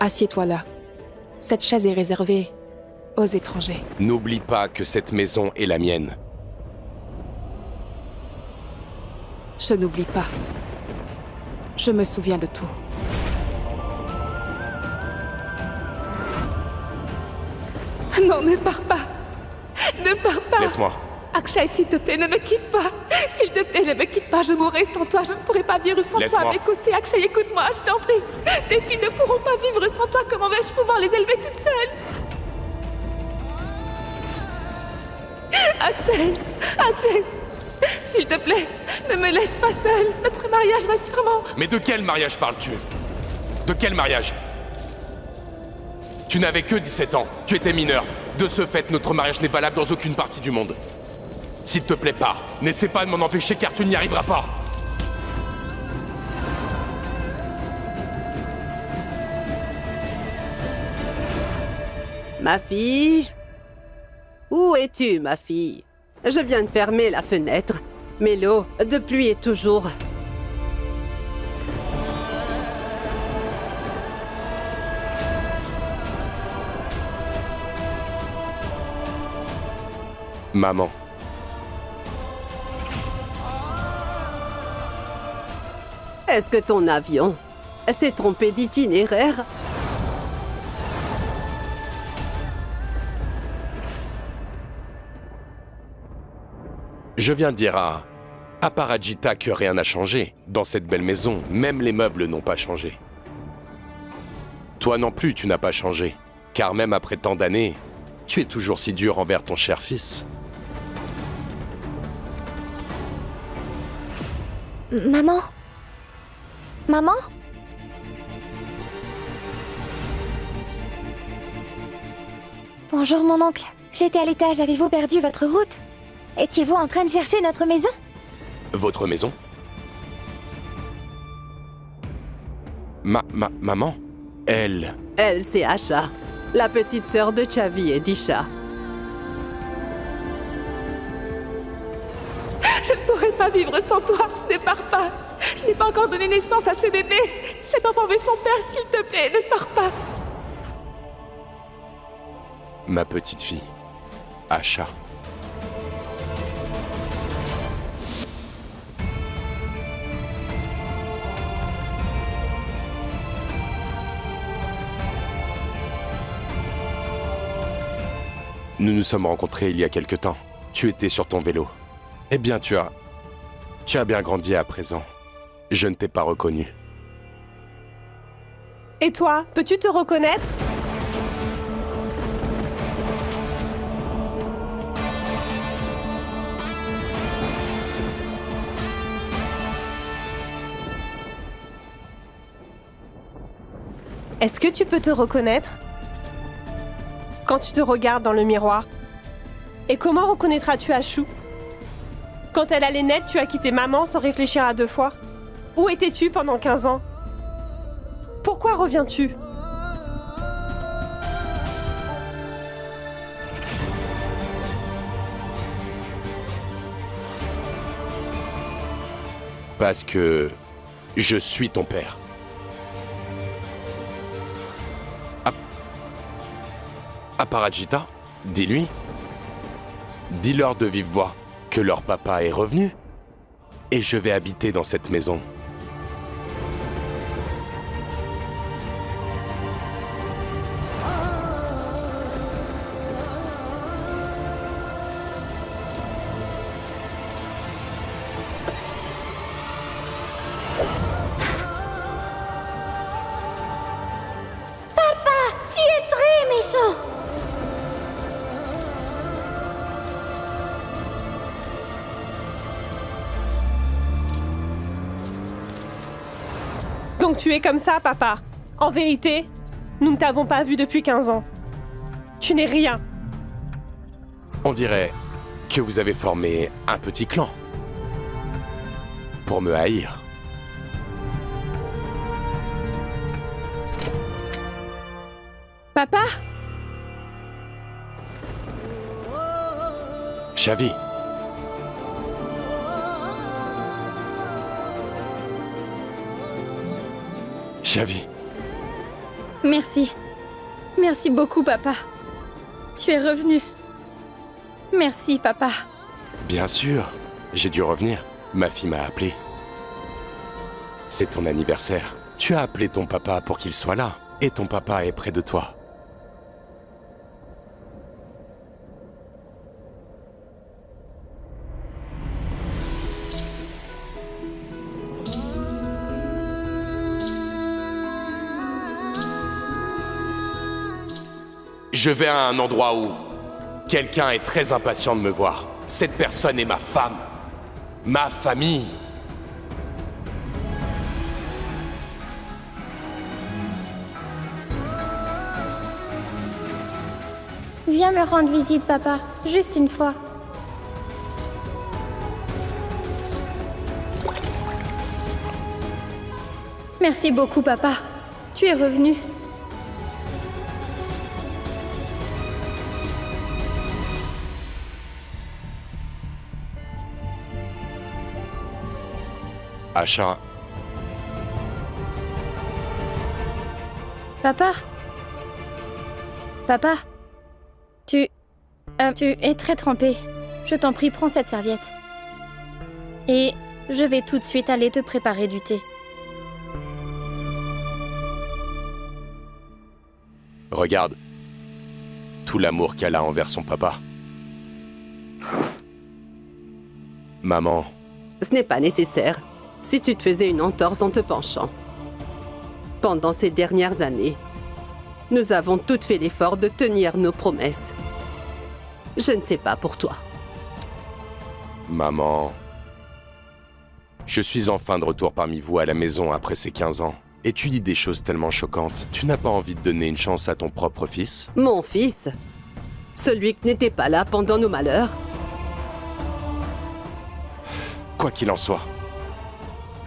Assieds-toi là. Cette chaise est réservée aux étrangers. N'oublie pas que cette maison est la mienne. Je n'oublie pas. Je me souviens de tout. Non, ne pars pas. Ne pars pas. Laisse-moi. Akshay, s'il te plaît, ne me quitte pas. S'il te plaît, ne me quitte pas. Je mourrai sans toi. Je ne pourrai pas vivre sans toi. Laisse-moi. Mais écoutez, Akshay, écoute-moi, je t'en prie. Tes filles ne pourront pas vivre sans toi. Comment vais-je pouvoir les élever toutes seules? Akshay, Akshay, s'il te plaît, ne me laisse pas seule. Notre mariage va sûrement... Mais de quel mariage parles-tu? De quel mariage? Tu n'avais que 17 ans. Tu étais mineur. De ce fait, notre mariage n'est valable dans aucune partie du monde. S'il te plaît, pars. N'essaie pas de m'en empêcher car tu n'y arriveras pas. Ma fille? Où es-tu, ma fille? Je viens de fermer la fenêtre, mais l'eau de pluie est toujours... Maman. Est-ce que ton avion s'est trompé d'itinéraire? Je viens de dire à Parajita que rien n'a changé. Dans cette belle maison, même les meubles n'ont pas changé. Toi non plus, tu n'as pas changé. Car même après tant d'années, tu es toujours si dur envers ton cher fils. Maman? Maman? Bonjour mon oncle. J'étais à l'étage, avez-vous perdu votre route? Étiez-vous en train de chercher notre maison? Votre maison? Maman? Elle, C'est Asha, la petite sœur de Chavi et d'Isha. Je ne pourrai pas vivre sans toi. Ne pars pas. Je n'ai pas encore donné naissance à ce bébé. Cet enfant veut son père, s'il te plaît. Ne pars pas. ma petite fille, Asha. Nous nous sommes rencontrés il y a quelque temps. Tu étais sur ton vélo. Eh bien, tu as bien grandi à présent. Je ne t'ai pas reconnu. Et toi, peux-tu te reconnaître? Est-ce que tu peux te reconnaître quand tu te regardes dans le miroir? Et comment reconnaîtras-tu Ashu? Quand elle allait naître, tu as quitté maman sans réfléchir à 2 fois. Où étais-tu pendant 15 ans? Pourquoi reviens-tu? Parce que je suis ton père. Aparajita, dis-lui. Dis-leur de vive voix que leur papa est revenu et je vais habiter dans cette maison. Tu es très méchant! Donc tu es comme ça, papa. En vérité, nous ne t'avons pas vu depuis 15 ans. Tu n'es rien. On dirait que vous avez formé un petit clan pour me haïr. Papa? Chavi. Chavi. Merci. Merci beaucoup, papa. Tu es revenu. Merci, papa. Bien sûr, j'ai dû revenir. Ma fille m'a appelé. C'est ton anniversaire. Tu as appelé ton papa pour qu'il soit là. Et ton papa est près de toi. Je vais à un endroit où quelqu'un est très impatient de me voir. Cette personne est ma femme. Ma famille. Viens me rendre visite, papa. Juste une fois. Merci beaucoup, papa. Tu es revenu. Asha, Papa? Papa? Tu es très trempé. Je t'en prie, prends cette serviette. Et je vais tout de suite aller te préparer du thé. regarde. Tout l'amour qu'elle a envers son papa. Maman, Ce n'est pas nécessaire si tu te faisais une entorse en te penchant. Pendant ces dernières années, nous avons toutes fait l'effort de tenir nos promesses. Je ne sais pas pour toi. maman. Je suis enfin de retour parmi vous à la maison après ces 15 ans. Et tu dis des choses tellement choquantes. Tu n'as pas envie de donner une chance à ton propre fils? Mon fils, celui qui n'était pas là pendant nos malheurs, Quoi qu'il en soit,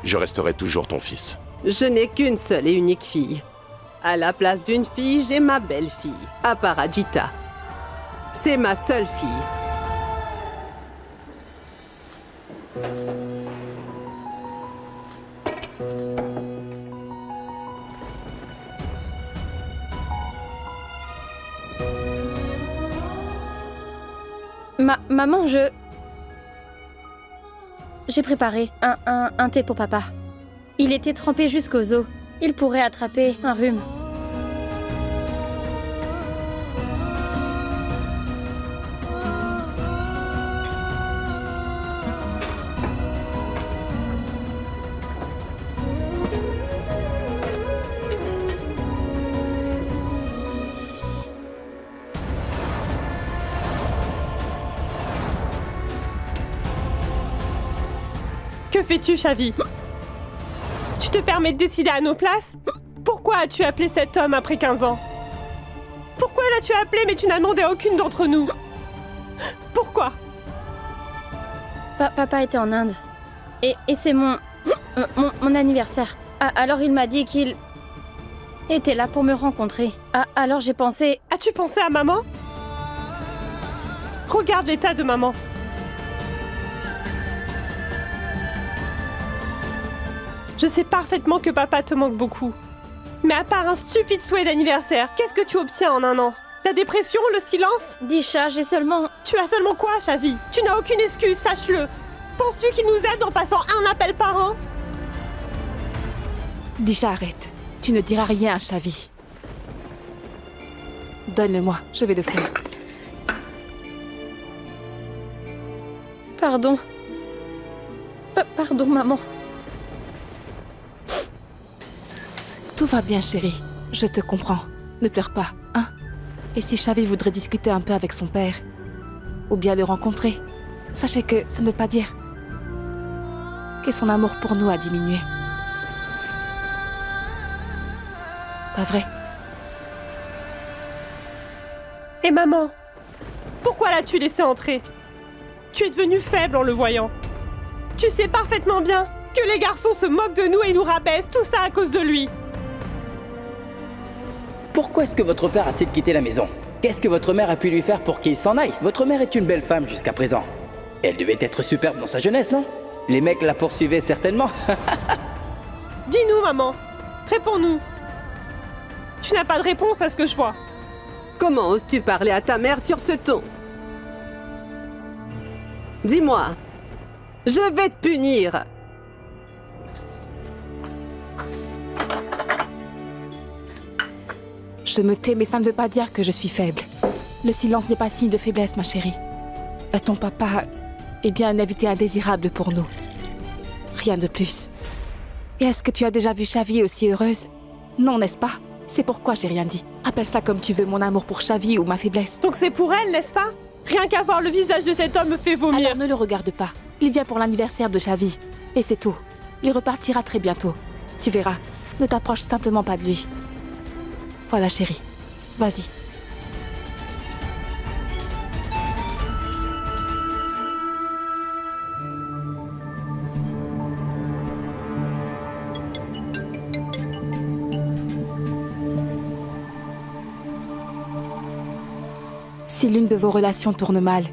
je resterai toujours ton fils. je n'ai qu'une seule et unique fille. À la place d'une fille, j'ai ma belle-fille, Aparajita. C'est ma seule fille. Maman, j'ai préparé un thé pour papa. Il était trempé jusqu'aux os. Il pourrait attraper un rhume. Que fais-tu, Shavi? Tu te permets de décider à nos places? Pourquoi as-tu appelé cet homme après 15 ans? Pourquoi l'as-tu appelé mais tu n'as demandé à aucune d'entre nous? Pourquoi? Papa était en Inde. Et c'est mon anniversaire. Alors il m'a dit qu'il était là pour me rencontrer. Alors j'ai pensé... As-tu pensé à maman? Regarde l'état de maman. Je sais parfaitement que papa te manque beaucoup. Mais à part un stupide souhait d'anniversaire, qu'est-ce que tu obtiens en un an? La dépression, le silence? Disha, j'ai seulement... Tu as seulement quoi, Shavi? Tu n'as aucune excuse, sache-le. Penses-tu qu'il nous aide en passant un appel par an? Disha, arrête. Tu ne diras rien à Shavi. Donne-le-moi, je vais le faire. Pardon. Pardon, maman. Tout va bien, chérie. Je te comprends. Ne pleure pas, hein? Et si Shavi voudrait discuter un peu avec son père, ou bien le rencontrer, sachez que ça ne veut pas dire que son amour pour nous a diminué. Pas vrai? Et maman? Pourquoi l'as-tu laissé entrer? Tu es devenue faible en le voyant. Tu sais parfaitement bien que les garçons se moquent de nous et nous rabaissent, tout ça à cause de lui. Pourquoi est-ce que votre père a-t-il quitté la maison? Qu'est-ce que votre mère a pu lui faire pour qu'il s'en aille? Votre mère est une belle femme jusqu'à présent. Elle devait être superbe dans sa jeunesse, non? Les mecs la poursuivaient certainement. Dis-nous, maman. Réponds-nous. Tu n'as pas de réponse à ce que je vois. Comment oses-tu parler à ta mère sur ce ton? Dis-moi, je vais te punir. Je me tais, mais ça ne veut pas dire que je suis faible. Le silence n'est pas signe de faiblesse, ma chérie. Ton papa est bien un invité indésirable pour nous. Rien de plus. Et est-ce que tu as déjà vu Shavi aussi heureuse? Non, n'est-ce pas? C'est pourquoi j'ai rien dit. Appelle ça comme tu veux, mon amour pour Shavi ou ma faiblesse. Donc c'est pour elle, n'est-ce pas? Rien qu'à voir le visage de cet homme me fait vomir. Alors ne le regarde pas. Il vient pour l'anniversaire de Shavi. Et c'est tout. Il repartira très bientôt. Tu verras. Ne t'approche simplement pas de lui. Voilà, chérie. Vas-y. Si l'une de vos relations tourne mal,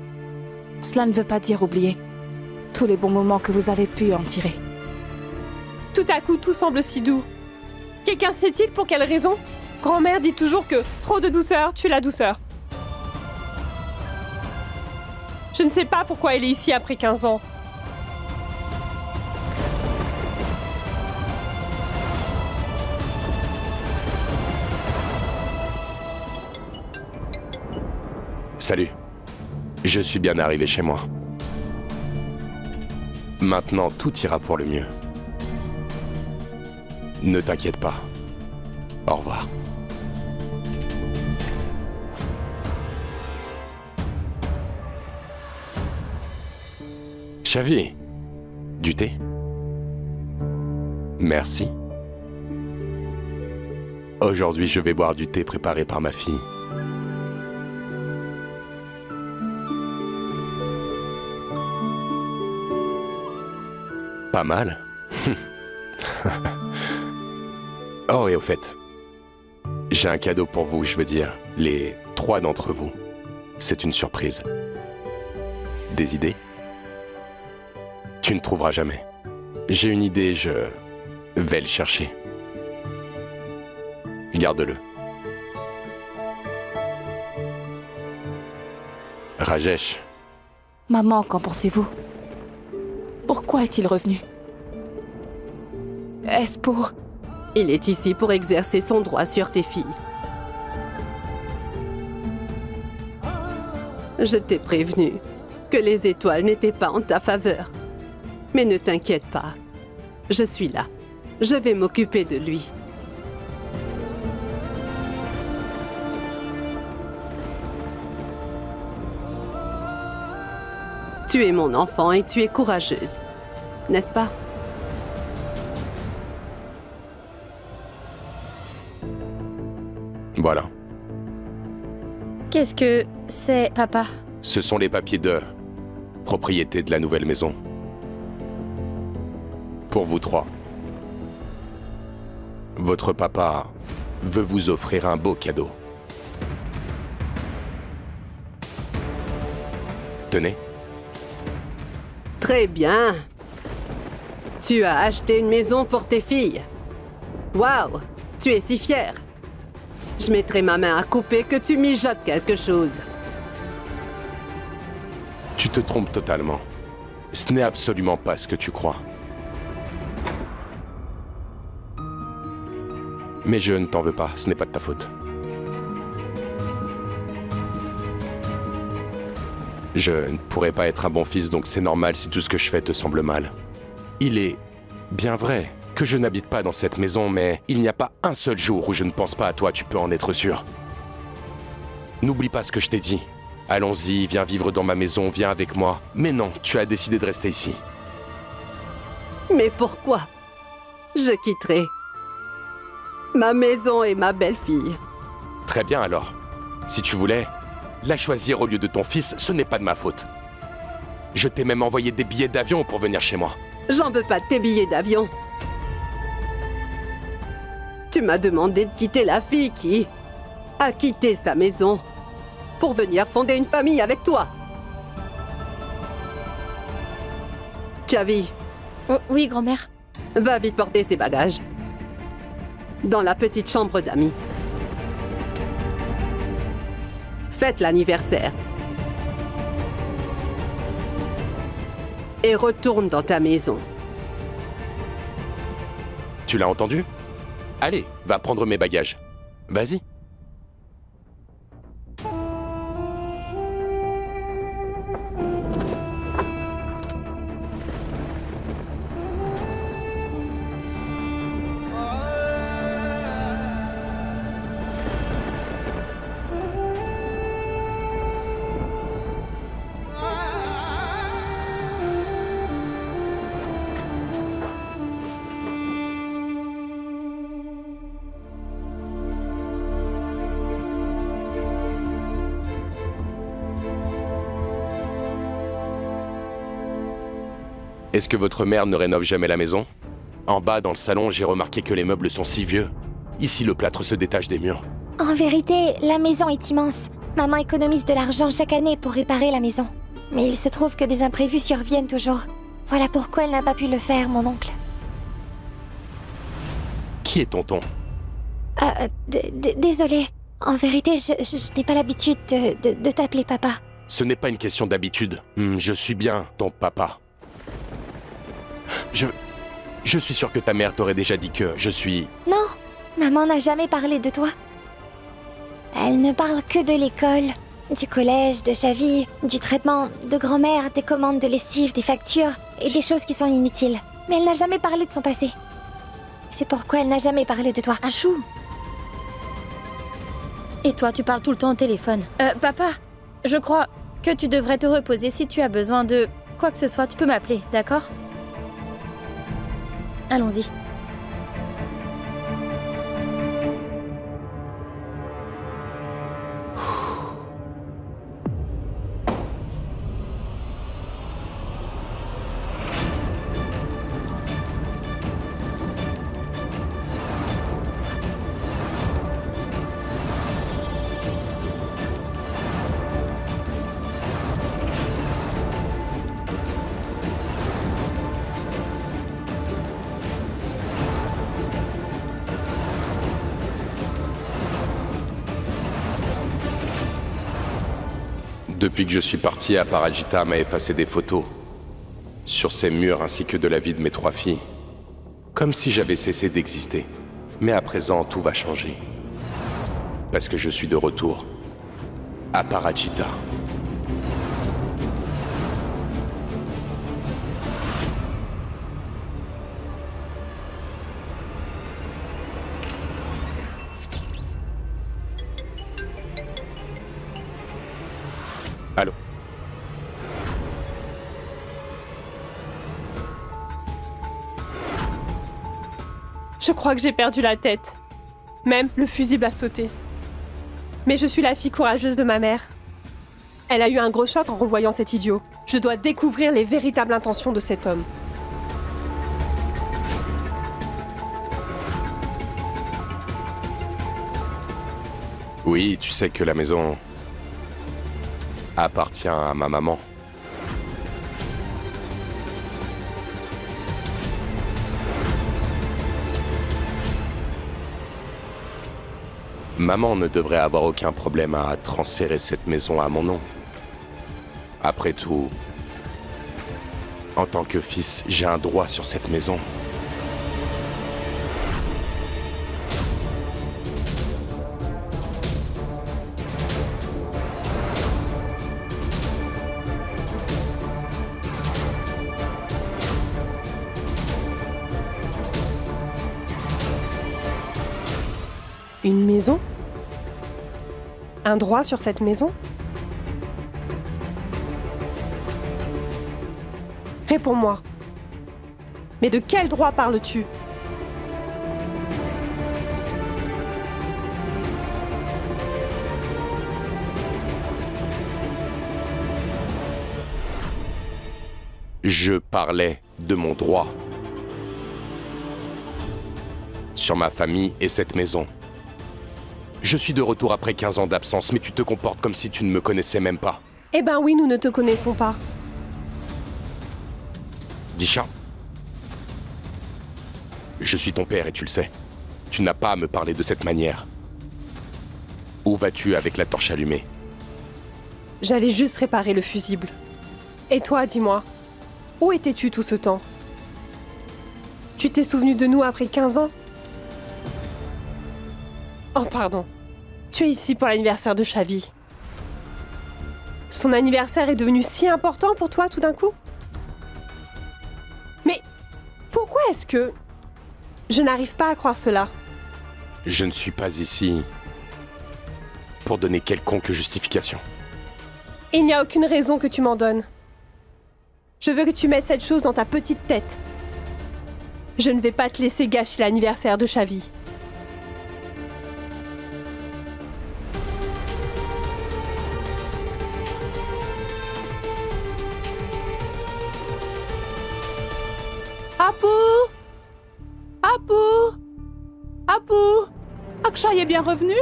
cela ne veut pas dire oublier tous les bons moments que vous avez pu en tirer. Tout à coup, tout semble si doux. Quelqu'un sait-il pour quelle raison? Grand-mère dit toujours que trop de douceur tue la douceur. Je ne sais pas pourquoi elle est ici après 15 ans. Salut. Je suis bien arrivé chez moi. Maintenant, tout ira pour le mieux. Ne t'inquiète pas. Au revoir. Shavi, du thé? Merci. Aujourd'hui, je vais boire du thé préparé par ma fille. Pas mal. Oh, et au fait, j'ai un cadeau pour vous, je veux dire, les 3 d'entre vous. C'est une surprise. Des idées? Tu ne trouveras jamais. J'ai une idée, je vais le chercher. Garde-le. Rajesh. Maman, qu'en pensez-vous? Pourquoi est-il revenu? Est-ce pour... Il est ici pour exercer son droit sur tes filles. Je t'ai prévenu que les étoiles n'étaient pas en ta faveur. Mais ne t'inquiète pas, je suis là. Je vais m'occuper de lui. Tu es mon enfant et tu es courageuse, n'est-ce pas? Voilà. Qu'est-ce que c'est, papa? Ce sont les papiers de propriété de la nouvelle maison. Pour vous 3. Votre papa veut vous offrir un beau cadeau. Tenez. Très bien. Tu as acheté une maison pour tes filles. Waouh, tu es si fière. Je mettrai ma main à couper que tu mijotes quelque chose. Tu te trompes totalement. Ce n'est absolument pas ce que tu crois. Mais je ne t'en veux pas, ce n'est pas de ta faute. Je ne pourrais pas être un bon fils, donc c'est normal si tout ce que je fais te semble mal. Il est bien vrai que je n'habite pas dans cette maison, mais il n'y a pas un seul jour où je ne pense pas à toi, tu peux en être sûr. N'oublie pas ce que je t'ai dit. Allons-y, viens vivre dans ma maison, viens avec moi. Mais non, tu as décidé de rester ici. Mais pourquoi? Je quitterai ma maison et ma belle-fille. Très bien alors. Si tu voulais la choisir au lieu de ton fils, ce n'est pas de ma faute. Je t'ai même envoyé des billets d'avion pour venir chez moi. J'en veux pas de tes billets d'avion. Tu m'as demandé de quitter la fille qui a quitté sa maison pour venir fonder une famille avec toi. Shavi, Oh, oui, grand-mère. va vite porter ses bagages dans la petite chambre d'amis. fête l'anniversaire. Et retourne dans ta maison. Tu l'as entendu? Allez, va prendre mes bagages. Vas-y. Est-ce que votre mère ne rénove jamais la maison? En bas, dans le salon, j'ai remarqué que les meubles sont si vieux. Ici, le plâtre se détache des murs. En vérité, la maison est immense. Maman économise de l'argent chaque année pour réparer la maison. Mais il se trouve que des imprévus surviennent toujours. Voilà pourquoi elle n'a pas pu le faire, mon oncle. Qui est tonton? Désolée. En vérité, je n'ai pas l'habitude de t'appeler papa. Ce n'est pas une question d'habitude. Je suis bien ton papa. Je suis sûr que ta mère t'aurait déjà dit que je suis... Non, maman n'a jamais parlé de toi. Elle ne parle que de l'école, du collège, de Xavi, du traitement de grand-mère, des commandes de lessive, des factures et des choses qui sont inutiles. Mais elle n'a jamais parlé de son passé. C'est pourquoi elle n'a jamais parlé de toi. Achou! Et toi, tu parles tout le temps au téléphone. Papa, je crois que tu devrais te reposer. Si tu as besoin de quoi que ce soit, tu peux m'appeler, d'accord? Allons-y. Depuis que je suis parti, Aparajita m'a effacé des photos. Sur ces murs ainsi que de la vie de mes 3 filles. Comme si j'avais cessé d'exister. Mais à présent, tout va changer. Parce que je suis de retour. Aparajita. Allô? Je crois que j'ai perdu la tête. Même le fusible a sauté. Mais je suis la fille courageuse de ma mère. Elle a eu un gros choc en revoyant cet idiot. Je dois découvrir les véritables intentions de cet homme. Oui, tu sais que la maison appartient à ma maman. Maman ne devrait avoir aucun problème à transférer cette maison à mon nom. Après tout, en tant que fils, j'ai un droit sur cette maison. Une maison? Un droit sur cette maison? Réponds-moi. Mais de quel droit parles-tu? Je parlais de mon droit. Sur ma famille et cette maison. Je suis de retour après 15 ans d'absence, mais tu te comportes comme si tu ne me connaissais même pas. Eh ben oui, nous ne te connaissons pas. Disha, je suis ton père et tu le sais. Tu n'as pas à me parler de cette manière. Où vas-tu avec la torche allumée? J'allais juste réparer le fusible. Et toi, dis-moi, où étais-tu tout ce temps? Tu t'es souvenu de nous après 15 ans? Oh, pardon. Tu es ici pour l'anniversaire de Shavi. Son anniversaire est devenu si important pour toi tout d'un coup? Mais pourquoi est-ce que... Je n'arrive pas à croire cela. Je ne suis pas ici pour donner quelconque justification. Il n'y a aucune raison que tu m'en donnes. Je veux que tu mettes cette chose dans ta petite tête. Je ne vais pas te laisser gâcher l'anniversaire de Shavi. Apu! Apu! Apu! Akshay est bien revenu?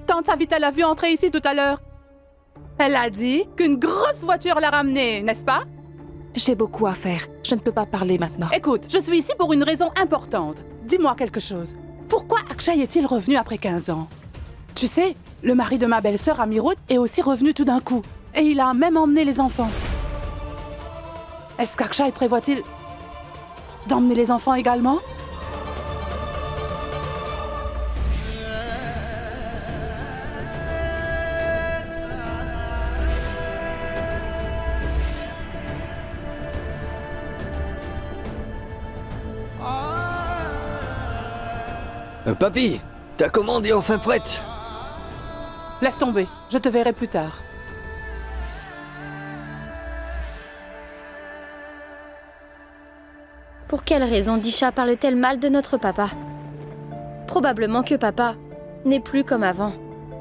Tante Savita l'a vu entrer ici tout à l'heure. Elle a dit qu'une grosse voiture l'a ramené, n'est-ce pas? J'ai beaucoup à faire. Je ne peux pas parler maintenant. Écoute, je suis ici pour une raison importante. Dis-moi quelque chose. Pourquoi Akshay est-il revenu après 15 ans? Tu sais, le mari de ma belle-sœur Amirut est aussi revenu tout d'un coup. Et il a même emmené les enfants. Est-ce qu'Akshay prévoit-il d'emmener les enfants également? Papy, ta commande est enfin prête. Laisse tomber, je te verrai plus tard. Pour quelle raison Disha parle-t-elle mal de notre papa? Probablement que papa n'est plus comme avant.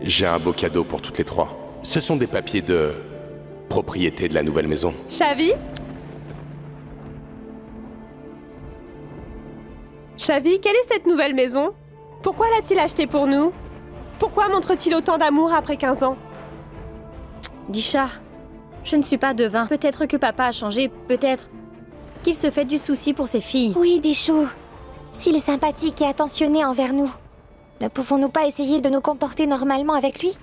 J'ai un beau cadeau pour toutes les trois. Ce sont des papiers de propriété de la nouvelle maison. Shavi? Shavi, quelle est cette nouvelle maison? Pourquoi l'a-t-il achetée pour nous? Pourquoi montre-t-il autant d'amour après 15 ans? Disha, je ne suis pas devin. Peut-être que papa a changé, peut-être qu'il se fait du souci pour ses filles. Oui, Dishu. S'il est sympathique et attentionné envers nous, ne pouvons-nous pas essayer de nous comporter normalement avec lui?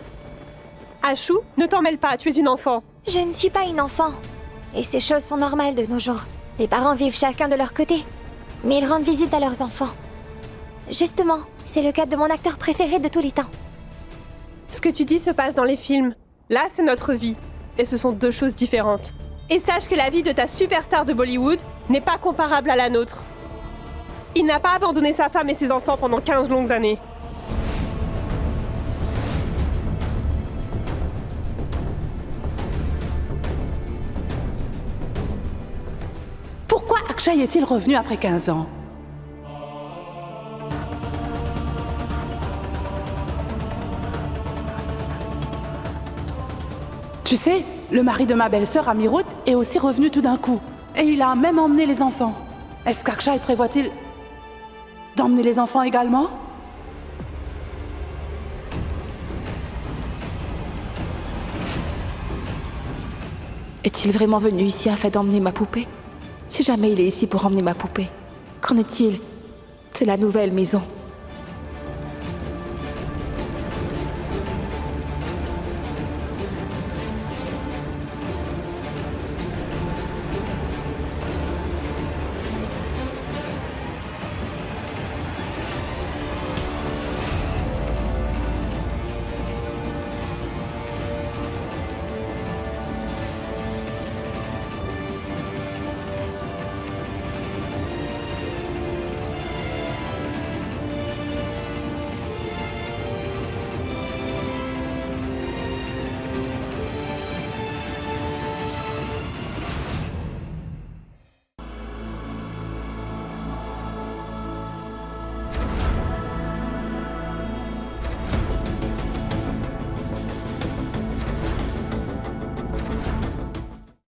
Ashu, ne t'en mêle pas, tu es une enfant. Je ne suis pas une enfant. Et ces choses sont normales de nos jours. Les parents vivent chacun de leur côté, mais ils rendent visite à leurs enfants. Justement, c'est le cas de mon acteur préféré de tous les temps. Ce que tu dis se passe dans les films. Là, c'est notre vie. Et ce sont deux choses différentes. Et sache que la vie de ta superstar de Bollywood n'est pas comparable à la nôtre. Il n'a pas abandonné sa femme et ses enfants pendant 15 longues années. Pourquoi Akshay est-il revenu après 15 ans? Tu sais, le mari de ma belle-sœur Amirut est aussi revenu tout d'un coup. Et il a même emmené les enfants. Est-ce qu'Akshay prévoit-il d'emmener les enfants également? Est-il vraiment venu ici afin d'emmener ma poupée? Si jamais il est ici pour emmener ma poupée, qu'en est-il de la nouvelle maison?